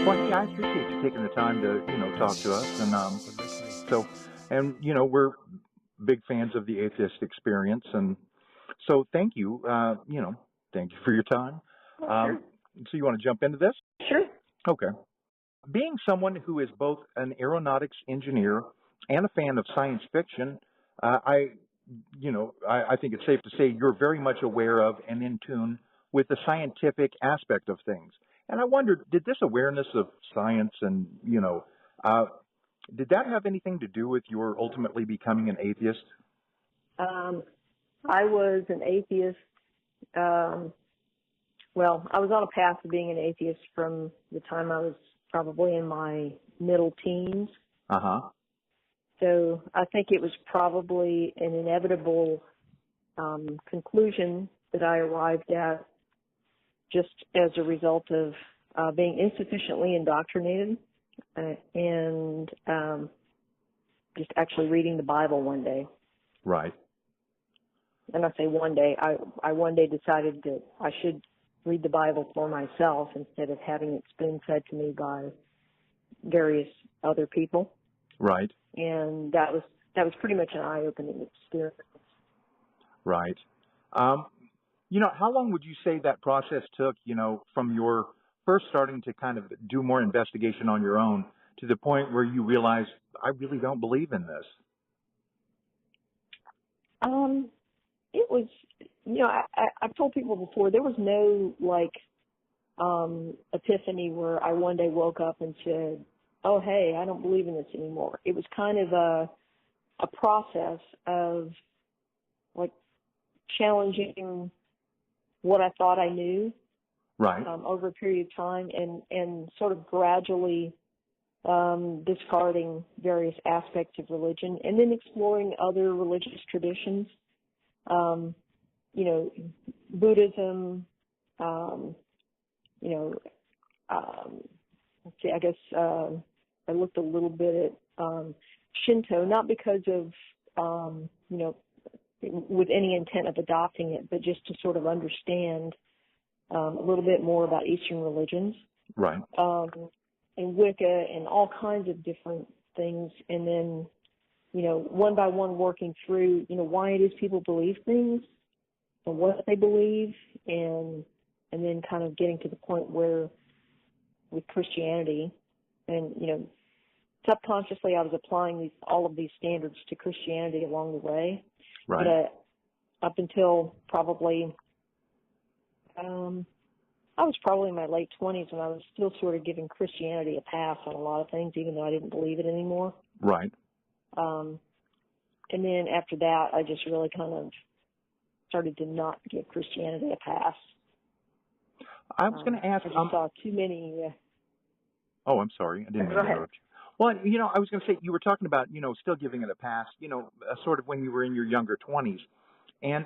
Well, yeah, I appreciate you taking the time to, talk to us. We're big fans of the Atheist Experience. And so thank you, thank you for your time. Sure. So you want to jump into this? Sure. Okay. Being someone who is both an aeronautics engineer and a fan of science fiction, I think it's safe to say you're very much aware of and in tune with the scientific aspect of things. And I wondered, did this awareness of science and, did that have anything to do with your ultimately becoming an atheist? I was an atheist. I was on a path to being an atheist from the time I was probably in my middle teens. Uh-huh. So I think it was probably an inevitable conclusion that I arrived at just as a result of being insufficiently indoctrinated and just actually reading the Bible one day. Right. And I say one day, I one day decided that I should read the Bible for myself instead of having it spoon-fed to me by various other people. Right. And that was pretty much an eye-opening experience. Right. How long would you say that process took, from your first starting to kind of do more investigation on your own to the point where you realized, I really don't believe in this? It was, I've told people before, there was no, epiphany where I one day woke up and said, oh, hey, I don't believe in this anymore. It was kind of a process of, challenging what I thought I knew. Right. Over a period of time and sort of gradually discarding various aspects of religion and then exploring other religious traditions. Buddhism, let's see, I guess I looked a little bit at Shinto, not because of, with any intent of adopting it, but just to sort of understand a little bit more about Eastern religions. Right. And Wicca and all kinds of different things. And then, one by one working through, why it is people believe things and what they believe. And then kind of getting to the point where with Christianity and, subconsciously I was applying all of these standards to Christianity along the way. Right. But up until probably, I was probably in my late 20s when I was still sort of giving Christianity a pass on a lot of things, even though I didn't believe it anymore. Right. And then after that, I just really kind of started to not give Christianity a pass. I was going to ask. I just saw too many. Oh, I'm sorry. I didn't mean to interrupt you. Well, I was going to say, you were talking about, still giving it a pass, sort of when you were in your younger 20s. And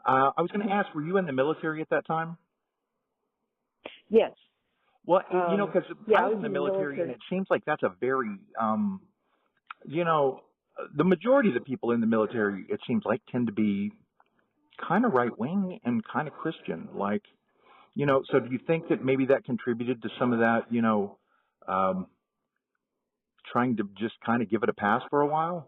I was going to ask, were you in the military at that time? Yes. Well, because I was in the military, and it seems like that's a very, the majority of the people in the military, it seems like, tend to be kind of right-wing and kind of Christian. So do you think that maybe that contributed to some of that, trying to just kind of give it a pass for a while?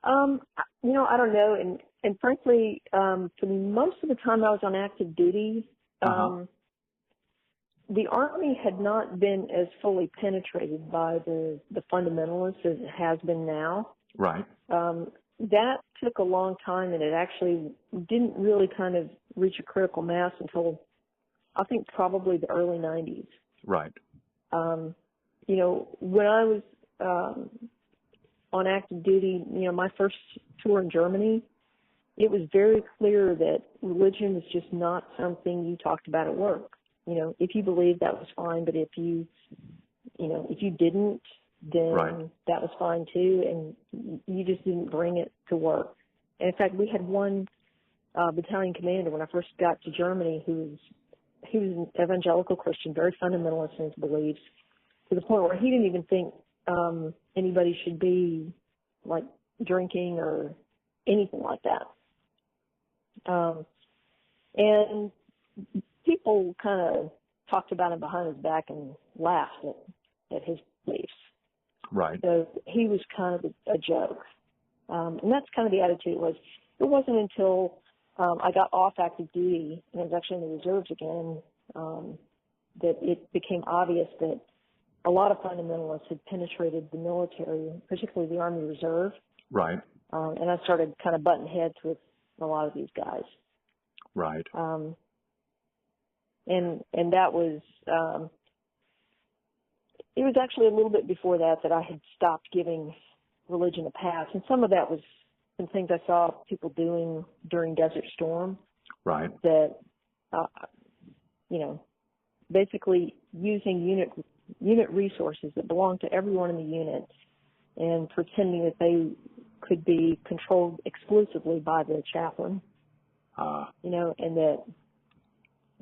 I don't know. And frankly, for most of the time I was on active duty, the Army had not been as fully penetrated by the fundamentalists as it has been now. Right. That took a long time, and it actually didn't really kind of reach a critical mass until, I think, probably the early 90s. Right. When I was on active duty, my first tour in Germany, it was very clear that religion was just not something you talked about at work. If you believed, that was fine, but if you didn't, then right. That was fine too, and you just didn't bring it to work. And in fact, we had one battalion commander when I first got to Germany he was an evangelical Christian, very fundamentalist in his beliefs, to the point where he didn't even think anybody should be drinking or anything like that. And people kind of talked about him behind his back and laughed at his beliefs. Right. So he was kind of a joke. And that's kind of the attitude was. It wasn't until I got off active duty and I was actually in the reserves again that it became obvious that a lot of fundamentalists had penetrated the military, particularly the Army Reserve. Right. And I started kind of butting heads with a lot of these guys. Right. And that was, it was actually a little bit before that I had stopped giving religion a pass. And some of that was some things I saw people doing during Desert Storm. Right. That, basically using unit resources that belong to everyone in the unit and pretending that they could be controlled exclusively by the chaplain. And that,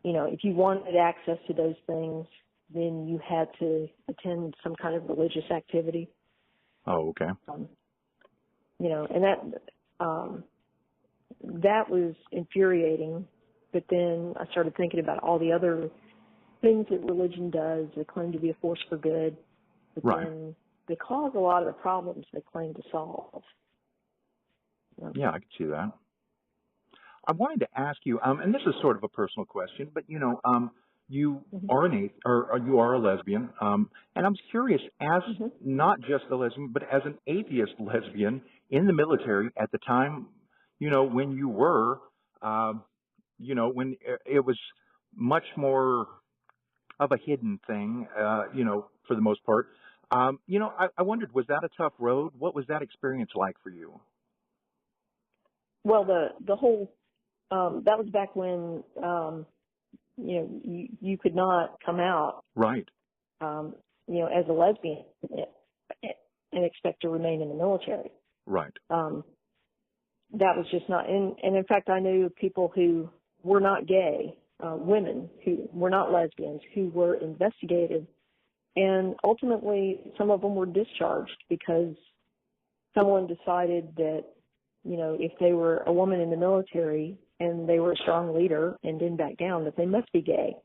if you wanted access to those things, then you had to attend some kind of religious activity. Oh, okay. And that was infuriating. But then I started thinking about all the other things that religion does. They claim to be a force for good, but then they cause a lot of the problems they claim to solve. Yeah, I can see that. I wanted to ask you, and this is sort of a personal question, but you are you are a lesbian, and I'm curious, as not just a lesbian, but as an atheist lesbian in the military at the time, when you were, when it was much more of a hidden thing, for the most part. I wondered, was that a tough road? What was that experience like for you? Well, the whole that was back when you could not come out, right? As a lesbian and expect to remain in the military, right? That was just not. And in fact, I knew people who were not gay, women who were not lesbians, who were investigated, and ultimately some of them were discharged because someone decided that, if they were a woman in the military and they were a strong leader and didn't back down, that they must be gay.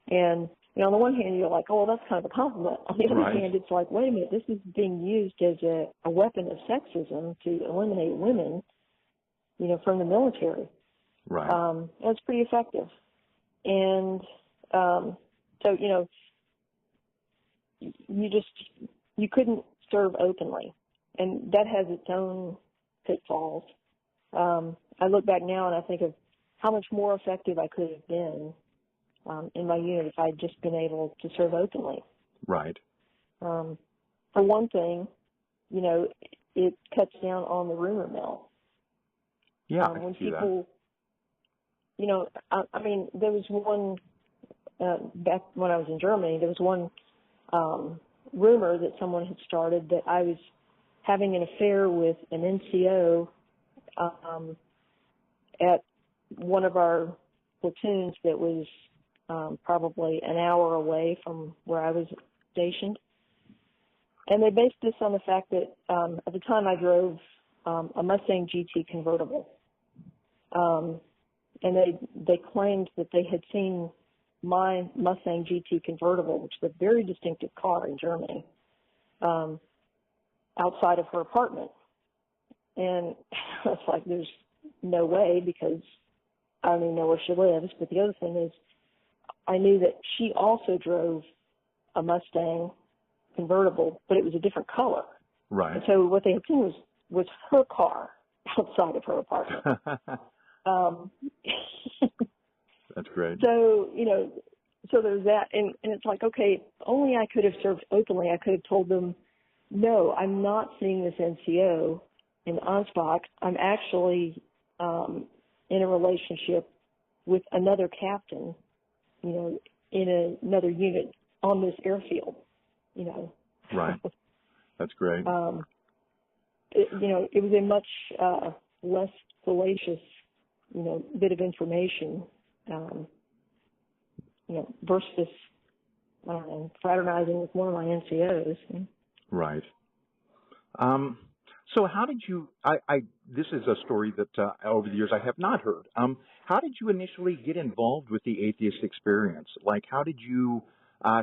And, on the one hand, you're like, oh, well, that's kind of a compliment. On the other hand, it's like, wait a minute, this is being used as a weapon of sexism to eliminate women, from the military. Right. It's pretty effective. And so, you couldn't serve openly. And that has its own pitfalls. I look back now and I think of how much more effective I could have been in my unit if I'd just been able to serve openly. Right. For one thing, it cuts down on the rumor mill. Yeah, I when can see people, that. there was one, back when I was in Germany, there was one rumor that someone had started that I was having an affair with an NCO at one of our platoons that was probably an hour away from where I was stationed. And they based this on the fact that at the time I drove a Mustang GT convertible. And they claimed that they had seen my Mustang GT convertible, which is a very distinctive car in Germany, outside of her apartment. And I was like, there's no way, because I don't even know where she lives. But the other thing is, I knew that she also drove a Mustang convertible, but it was a different color. Right. And so what they had seen was her car outside of her apartment. That's great. So, so there's that. And it's like, okay, if only I could have served openly. I could have told them, no, I'm not seeing this NCO in Ansbach. I'm actually in a relationship with another captain, in another unit on this airfield, Right. That's great. It was a much less salacious, bit of information, versus, I don't know, fraternizing with one of my NCOs. Right. So how did you, this is a story that over the years I have not heard. How did you initially get involved with the Atheist Experience? Like, how did you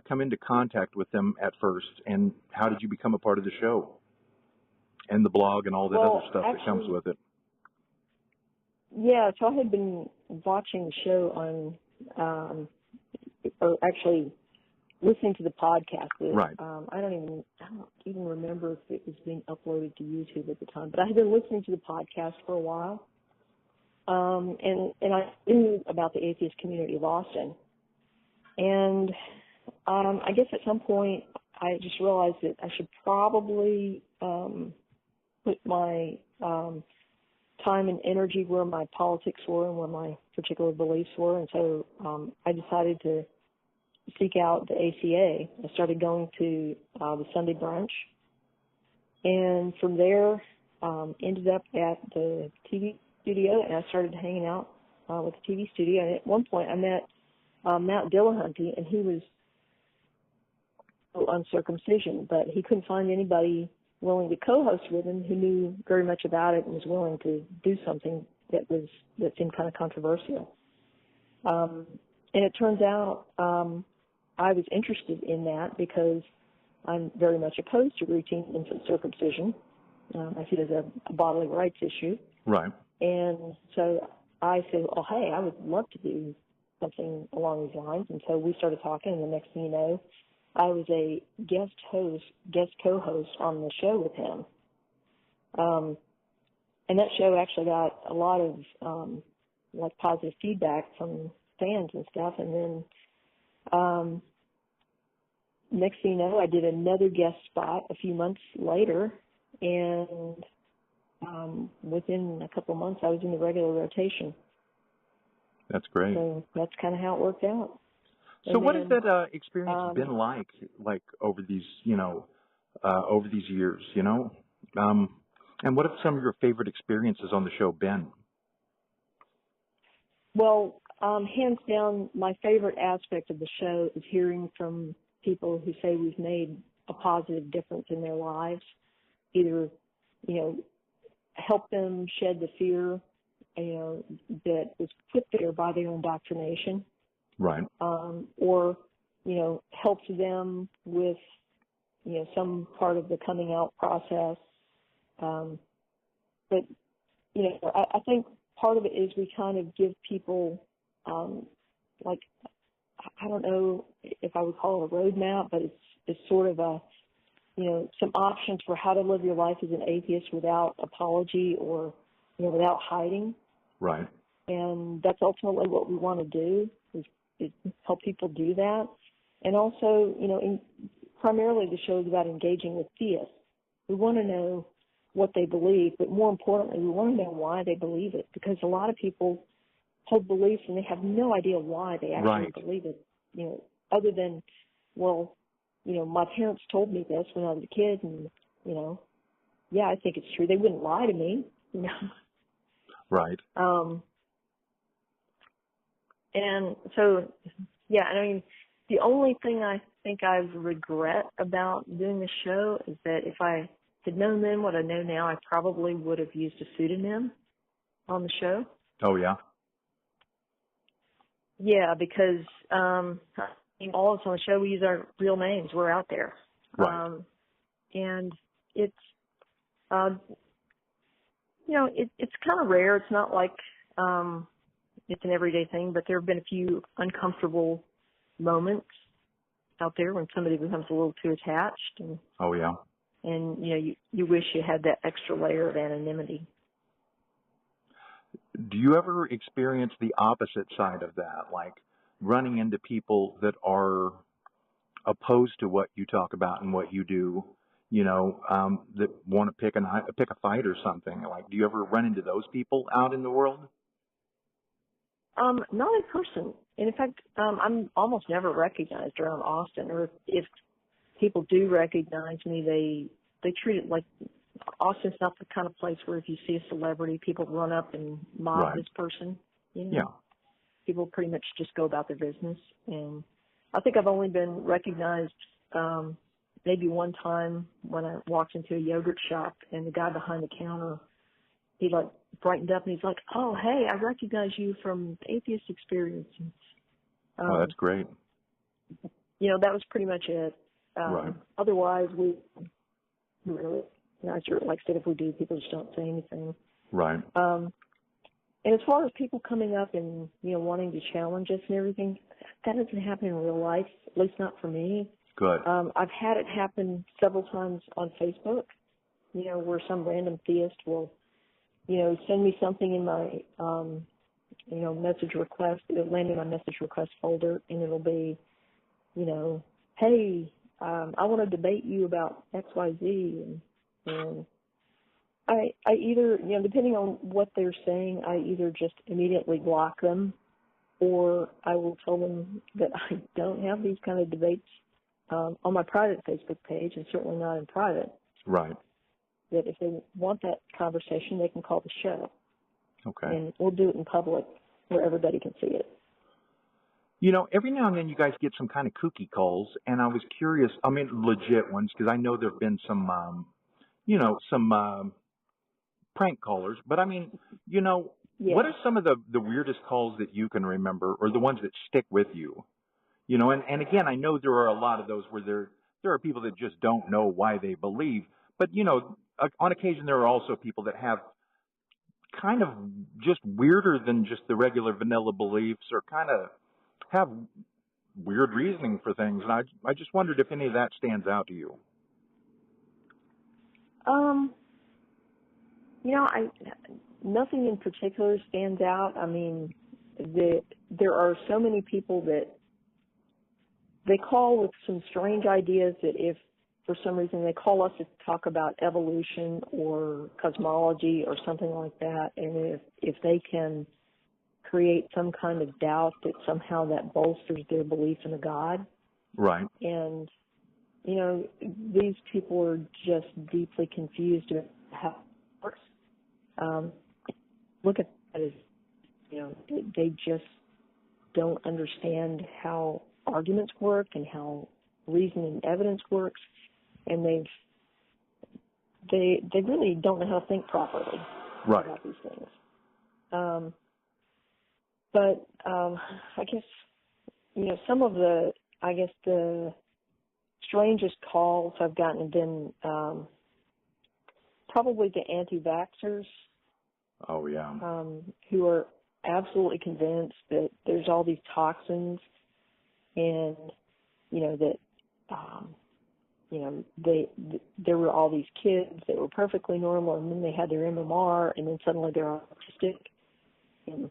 come into contact with them at first, and how did you become a part of the show and the blog and all that other stuff that comes with it? Yeah, so I had been watching the show on, or actually listening to the podcast. Right. I don't even remember if it was being uploaded to YouTube at the time, but I had been listening to the podcast for a while. And I knew about the atheist community of Austin. And I guess at some point I just realized that I should probably put my time and energy where my politics were and where my particular beliefs were. And so I decided to seek out the ACA. I started going to the Sunday brunch. And from there, ended up at the TV studio, and I started hanging out with the TV studio. And at one point, I met Matt Dillahunty, and he was uncircumcision, but he couldn't find anybody willing to co-host with him who knew very much about it and was willing to do something that seemed kind of controversial. And it turns out I was interested in that because I'm very much opposed to routine infant circumcision. I see it as a bodily rights issue. Right. And so I said, oh, hey, I would love to do something along these lines. And so we started talking, and the next thing you know, I was a guest co-host on the show with him. And that show actually got a lot of positive feedback from fans and stuff. And then next thing you know, I did another guest spot a few months later, and within a couple of months, I was in the regular rotation. That's great. So that's kind of how it worked out. So what has that experience been like over these, over these years, and what have some of your favorite experiences on the show been? Well, hands down, my favorite aspect of the show is hearing from people who say we've made a positive difference in their lives, either, help them shed the fear, that was put there by their indoctrination. Right. Or, helps them with, some part of the coming out process. But, I think part of it is we kind of give people, I don't know if I would call it a roadmap, but it's sort of a, some options for how to live your life as an atheist without apology or, without hiding. Right. And that's ultimately what we want to do is help people do that. And also, primarily the show is about engaging with theists. We want to know what they believe, but more importantly, we want to know why they believe it, because a lot of people hold beliefs and they have no idea why they actually believe it, other than, well, my parents told me this when I was a kid, and, yeah, I think it's true. They wouldn't lie to me, Right. And so, yeah, the only thing I think I regret about doing the show is that if I had known then what I know now, I probably would have used a pseudonym on the show. Oh, yeah? Yeah, because all of us on the show, we use our real names. We're out there. Right. And it's, it's kind of rare. It's not like it's an everyday thing, but there have been a few uncomfortable moments out there when somebody becomes a little too attached. And, oh, yeah. And, you wish you had that extra layer of anonymity. Do you ever experience the opposite side of that, like running into people that are opposed to what you talk about and what you do, that want to pick a fight or something? Like, do you ever run into those people out in the world? Not in person. And in fact, I'm almost never recognized around Austin, or if people do recognize me, they treat it like Austin's not the kind of place where if you see a celebrity, people run up and mob this person. Yeah. People pretty much just go about their business. And I think I've only been recognized maybe one time when I walked into a yogurt shop, and the guy behind the counter, he brightened up and he's like, "Oh, hey, I recognize you from Atheist Experience." Oh, that's great. that was pretty much it. Right. Otherwise, we really, I sure, like I said, if we do, people just don't say anything. Right. And as far as people coming up and, wanting to challenge us and everything, that doesn't happen in real life, at least not for me. Good. I've had it happen several times on Facebook, where some random theist will, send me something in my, message request. It'll land in my message request folder, and it'll be, hey, I want to debate you about XYZ, and I either, depending on what they're saying, I either just immediately block them, or I will tell them that I don't have these kind of debates on my private Facebook page, and certainly not in private. Right. That if they want that conversation, they can call the show. Okay. And we'll do it in public where everybody can see it. Every now and then you guys get some kind of kooky calls, and I was curious, I mean, legit ones, because I know there have been some, prank callers. But I mean, what are some of the weirdest calls that you can remember, or the ones that stick with you? And again, I know there are a lot of those where there are people that just don't know why they believe. But, on occasion there are also people that have kind of just weirder than just the regular vanilla beliefs, or kind of have weird reasoning for things. And I just wondered if any of that stands out to you. Nothing in particular stands out. I mean, there are so many people that they call with some strange ideas that if for some reason they call us to talk about evolution or cosmology or something like that, and if they can create some kind of doubt, that somehow that bolsters their belief in a God. Right. And, these people are just deeply confused about how it works. Look at that as, they just don't understand how arguments work and how reason and evidence works, and they really don't know how to think properly about these things. But I guess, some of the strangest calls I've gotten have been probably the anti-vaxxers. Oh, yeah. Who are absolutely convinced that there's all these toxins, and, there were all these kids that were perfectly normal, and then they had their MMR, and then suddenly they're autistic. And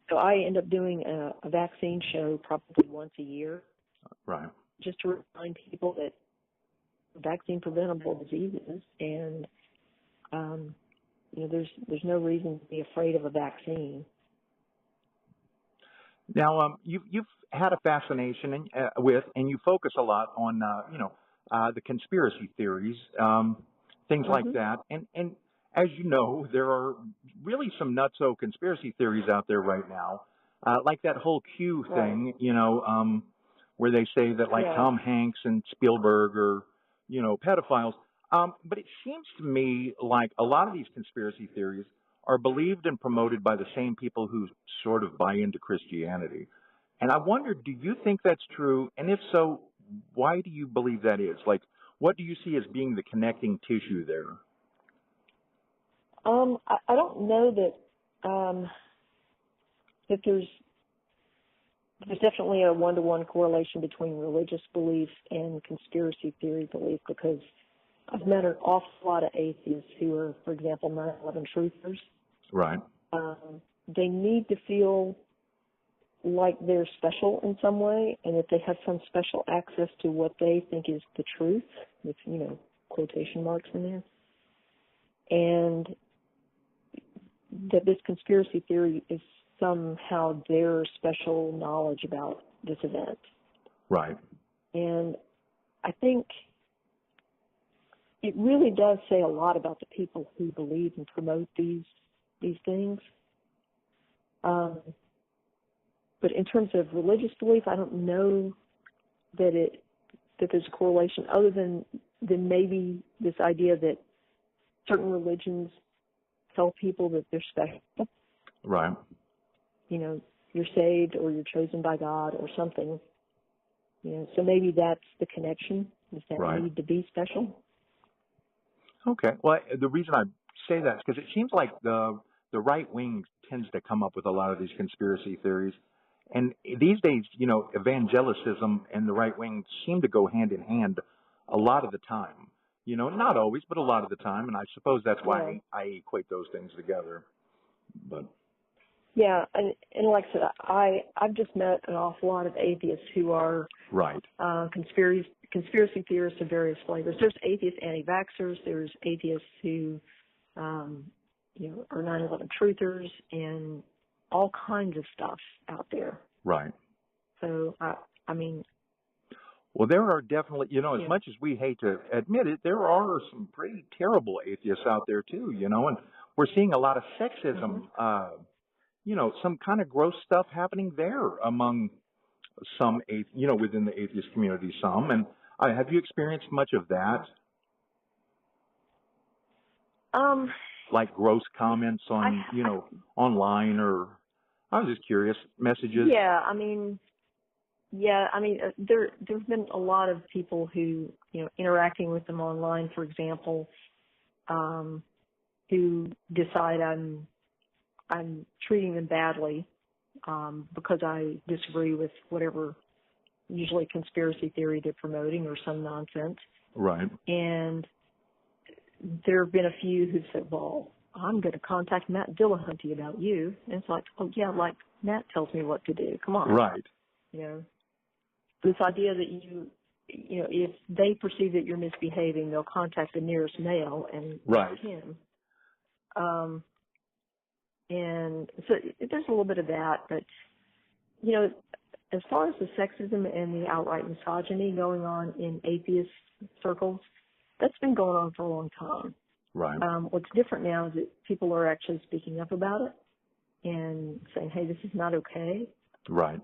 so I end up doing a vaccine show probably once a year. Right. Just to remind people that vaccine preventable diseases, and there's no reason to be afraid of a vaccine. Now, you've had a fascination with, and you focus a lot on, the conspiracy theories, things like that. And as you know, there are really some nutso conspiracy theories out there right now, like that whole Q thing, where they say that Tom Hanks and Spielberg are, pedophiles. But it seems to me like a lot of these conspiracy theories are believed and promoted by the same people who sort of buy into Christianity. And I wonder, do you think that's true? And if so, why do you believe that is? Like, what do you see as being the connecting tissue there? I don't know that there's definitely a one-to-one correlation between religious belief and conspiracy theory belief, because I've met an awful lot of atheists who are, for example, 9/11 truthers. Right. They need to feel like they're special in some way, and that they have some special access to what they think is the truth, with, quotation marks in there. And that this conspiracy theory is somehow their special knowledge about this event. Right. And I think it really does say a lot about the people who believe and promote these things. But in terms of religious belief, I don't know that there's a correlation, other than maybe this idea that certain religions tell people that they're special. Right. You're saved, or you're chosen by God, or something. So maybe that's the connection, is that Right. need to be special. Okay. Well, the reason I say that is because it seems like the right wing tends to come up with a lot of these conspiracy theories. And these days, evangelicism and the right wing seem to go hand in hand a lot of the time. Not always, but a lot of the time. And I suppose that's why I equate those things together. But yeah, and like I said, I've just met an awful lot of atheists who are right. Conspiracy theorists of various flavors. There's atheist anti-vaxxers. There's atheists who, are 9/11 truthers, and all kinds of stuff out there. Right. So, I mean. Well, there are definitely, as much as we hate to admit it, there are some pretty terrible atheists out there too, and we're seeing a lot of sexism, some kind of gross stuff happening there among some, within the atheist community, some. And have you experienced much of that? Like gross comments on, online, or I was just curious, messages? There's been a lot of people who, interacting with them online, for example, who decide I'm treating them badly because I disagree with whatever, usually conspiracy theory they're promoting or some nonsense. Right. And there have been a few who said, well, I'm going to contact Matt Dillahunty about you. And it's like, oh, yeah, like Matt tells me what to do. Come on. Right. This idea that if they perceive that you're misbehaving, they'll contact the nearest male and ask him. And so there's a little bit of that. But, as far as the sexism and the outright misogyny going on in atheist circles, that's been going on for a long time. Right. What's different now is that people are actually speaking up about it and saying, hey, this is not okay. Right.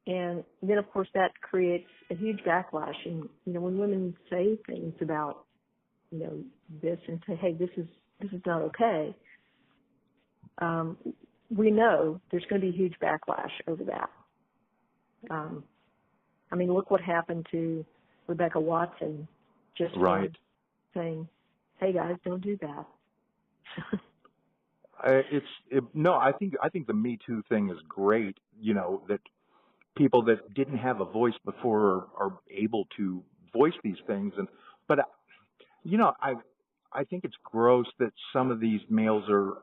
And then, of course, that creates a huge backlash. And, when women say things about, this and say, hey, this is not okay, we know there's going to be a huge backlash over that. Look what happened to Rebecca Watson just saying, hey, guys, don't do that. I think the Me Too thing is great, that people that didn't have a voice before are able to voice these things. But I think it's gross that some of these males are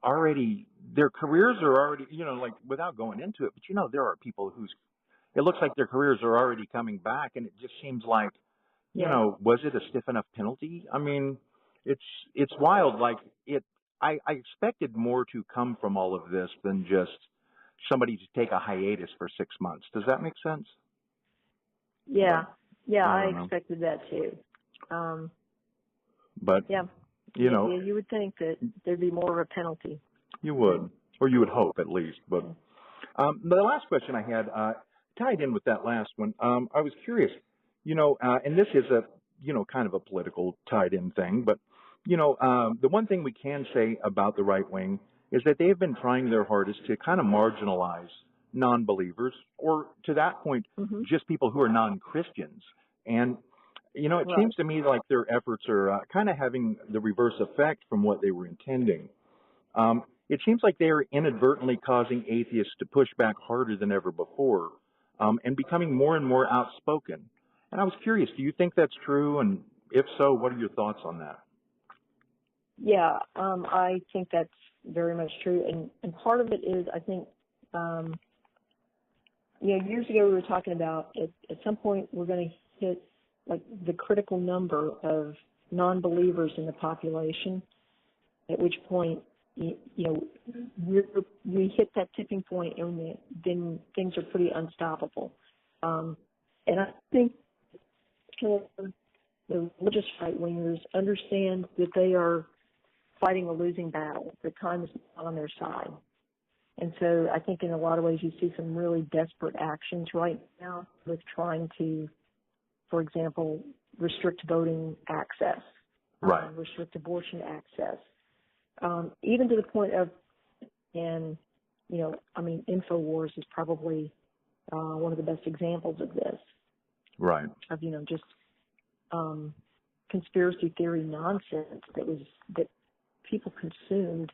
already, their careers are already, without going into it, but there are people it looks like their careers are already coming back, and it just seems like, was it a stiff enough penalty? I mean, it's wild. Like I expected more to come from all of this than just somebody to take a hiatus for 6 months. Does that make sense? Yeah. I expected that too. But you would think that there'd be more of a penalty. You would, or you would hope at least. But the last question I had tied in with that last one. I was curious, and this is a kind of a political tied in thing, but the one thing we can say about the right wing is that they have been trying their hardest to kind of marginalize non-believers, or to that point, just people who are non-Christians. And, it seems to me like their efforts are kind of having the reverse effect from what they were intending. It seems like they are inadvertently causing atheists to push back harder than ever before, and becoming more and more outspoken. And I was curious, do you think that's true? And if so, what are your thoughts on that? Yeah, I think that's very much true. And part of it is, I think, years ago we were talking about at some point we're going to hit like the critical number of non-believers in the population, at which point, we hit that tipping point, and then things are pretty unstoppable. And I think the religious right-wingers understand that they are fighting a losing battle. The time is not on their side. And so I think in a lot of ways you see some really desperate actions right now with trying to, for example, restrict voting access, restrict abortion access, even to the point of, InfoWars is probably one of the best examples of this. Right. Of, just conspiracy theory nonsense that people consumed,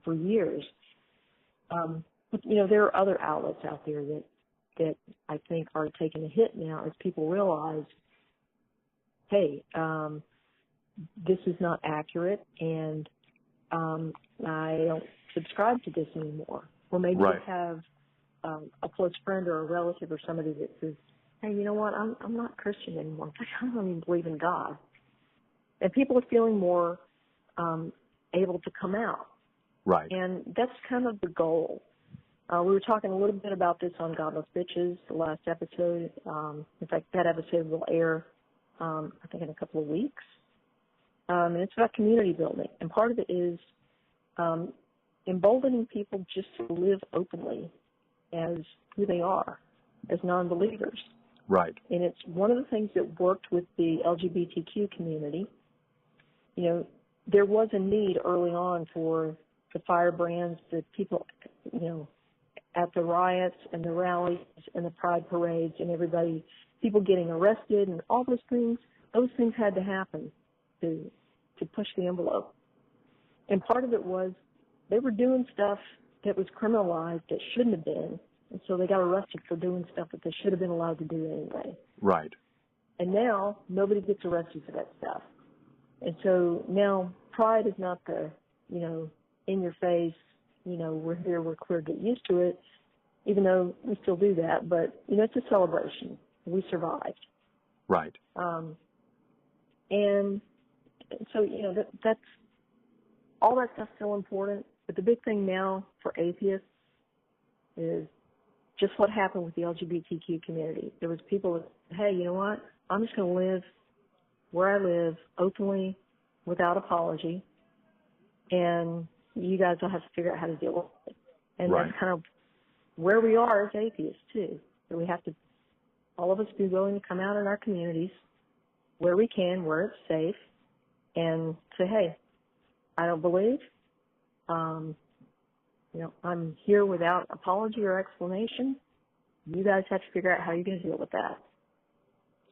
for years. But, there are other outlets out there that I think are taking a hit now as people realize, hey, this is not accurate, and I don't subscribe to this anymore. Or maybe you have a close friend or a relative or somebody that says, hey, you know what, I'm not Christian anymore. I don't even believe in God. And people are feeling more able to come out. Right. And that's kind of the goal. We were talking a little bit about this on Godless Bitches, the last episode. In fact, that episode will air, I think, in a couple of weeks. And it's about community building. And part of it is emboldening people just to live openly as who they are, as non-believers. Right. And it's one of the things that worked with the LGBTQ community. There was a need early on for the firebrands, the people, at the riots and the rallies and the pride parades and everybody, people getting arrested and all those things. Those things had to happen to push the envelope. And part of it was they were doing stuff that was criminalized that shouldn't have been, and so they got arrested for doing stuff that they should have been allowed to do anyway. Right. And now nobody gets arrested for that stuff. And so now pride is not the, in your face, we're here, we're queer, get used to it, even though we still do that, but, it's a celebration. We survived. Right. And so, that's, all that stuff's still important, but the big thing now for atheists is just what happened with the LGBTQ community. There was people that, hey, you know what, I'm just going to live where I live openly, without apology, and you guys will have to figure out how to deal with it. And that's kind of where we are as atheists, too. So we have to, all of us, be willing to come out in our communities where we can, where it's safe, and say, hey, I don't believe. I'm here without apology or explanation. You guys have to figure out how you're going to deal with that.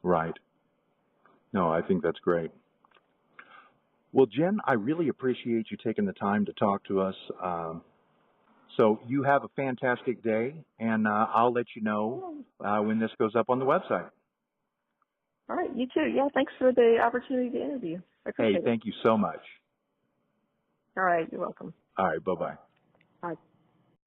Right. No, I think that's great. Well, Jen, I really appreciate you taking the time to talk to us. So you have a fantastic day, and I'll let you know when this goes up on the website. All right, you too. Yeah, thanks for the opportunity to interview. I appreciate it. Hey, thank you so much. All right, you're welcome. All right, bye-bye. All right.